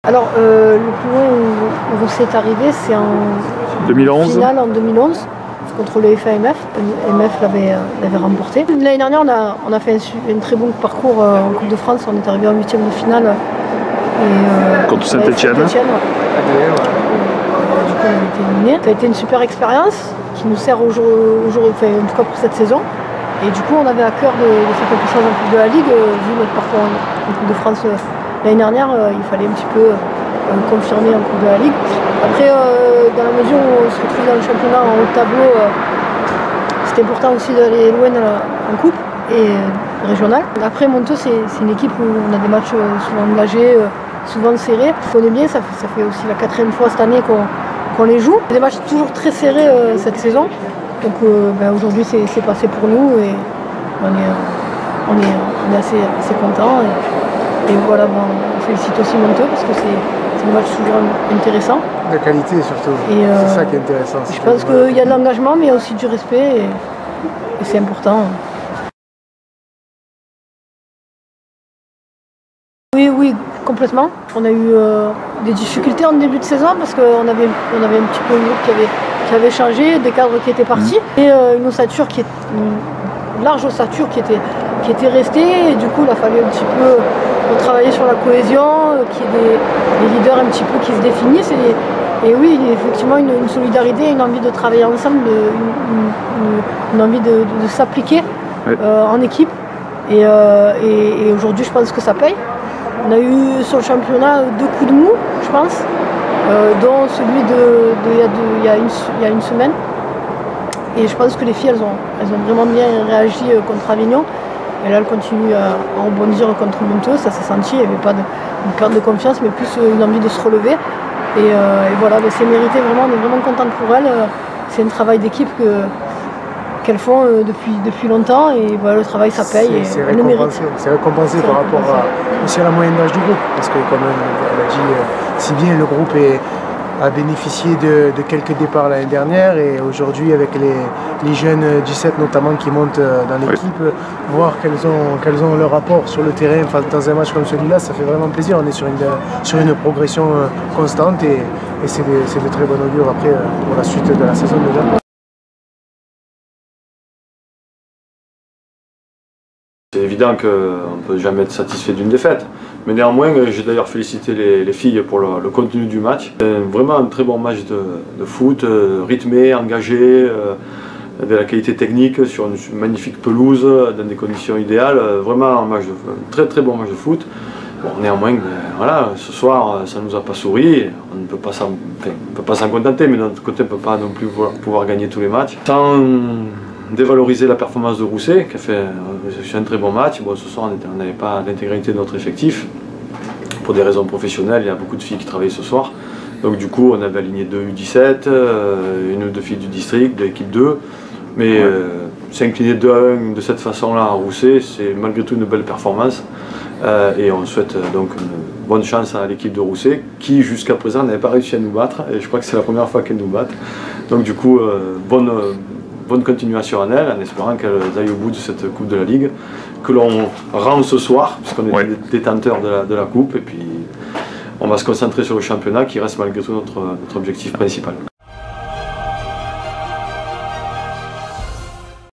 Alors, le plus loin où Rousset est arrivé, c'est en 2011. Finale en 2011 contre le FAMF. MF l'avait remporté. L'année dernière, on a fait un très bon parcours en Coupe de France. On est arrivé en 8e de finale. Contre Saint-Etienne. Du coup, on a été éliminé. Ça a été une super expérience qui nous sert aujourd'hui, enfin, en tout cas pour cette saison. Et du coup, on avait à cœur de faire quelque chose en Coupe de la Ligue, vu notre parcours en Coupe de France l'année dernière. Il fallait un petit peu confirmer en Coupe de la Ligue. Après, dans la mesure où on se retrouve dans le championnat en haut de tableau, c'était important aussi d'aller loin en Coupe et régionale. Après, Monteux, c'est une équipe où on a des matchs souvent engagés, souvent serrés. On connaît bien, ça fait aussi la 4e fois cette année qu'on les joue. Des matchs toujours très serrés cette saison. Donc aujourd'hui c'est passé pour nous et on est assez contents. Et voilà, on félicite aussi Monteux parce que c'est un match toujours intéressant. De qualité surtout, c'est ça qui est intéressant. Je pense qu'il y a de l'engagement mais il y a aussi du respect et c'est important. Oui, complètement. On a eu des difficultés en début de saison parce qu'on avait un petit peu une groupe qui avait changé, des cadres qui étaient partis et une large ossature qui était restée. Et du coup, il a fallu un petit peu travailler sur la cohésion, qu'il y ait des leaders un petit peu qui se définissent. Et oui, effectivement, une solidarité, une envie de travailler ensemble, une envie de s'appliquer en équipe. Et aujourd'hui, je pense que ça paye. On a eu sur le championnat 2 coups de mou, je pense, dont celui il y a une semaine. Et je pense que les filles, elles ont vraiment bien réagi contre Avignon. Et là, elles continuent à rebondir contre Monteux, ça s'est senti. Il n'y avait pas une perte de confiance, mais plus une envie de se relever. Et voilà, c'est mérité, vraiment, on est vraiment contente pour elles. C'est un travail d'équipe qu'elles font depuis longtemps et voilà, le travail ça paye. C'est récompensé par rapport aussi à la moyenne d'âge du groupe parce que comme elle a dit, si bien le groupe a bénéficié de quelques départs l'année dernière et aujourd'hui avec les jeunes 17 notamment qui montent dans l'équipe, voir quels ont leur rapport sur le terrain dans un match comme celui-là, ça fait vraiment plaisir. On est sur une progression constante et c'est de très bon augure après pour la suite de la saison déjà. C'est évident qu'on ne peut jamais être satisfait d'une défaite, mais néanmoins j'ai d'ailleurs félicité les filles pour le contenu du match. Vraiment un très bon match de foot, rythmé, engagé, de la qualité technique sur une magnifique pelouse, dans des conditions idéales, vraiment un très bon match de foot. Bon, néanmoins, voilà, ce soir ça ne nous a pas souri, on ne peut pas s'en contenter, mais de notre côté on ne peut pas non plus pouvoir gagner tous les matchs. Sans dévaloriser la performance de Rousset, qui a fait un très bon match. Bon, ce soir, on n'avait pas l'intégralité de notre effectif. Pour des raisons professionnelles, il y a beaucoup de filles qui travaillaient ce soir. Donc du coup, on avait aligné 2 U17, une ou 2 filles du district, de l'équipe 2. Mais s'incliner 2-1 de cette façon-là à Rousset, c'est malgré tout une belle performance. Et on souhaite donc une bonne chance à l'équipe de Rousset, qui jusqu'à présent n'avait pas réussi à nous battre. Et je crois que c'est la première fois qu'elle nous batte. Donc du coup, bonne continuation en elle, en espérant qu'elle aille au bout de cette Coupe de la Ligue, que l'on rend ce soir, puisqu'on est détenteur de la Coupe, et puis on va se concentrer sur le championnat qui reste malgré tout notre objectif principal.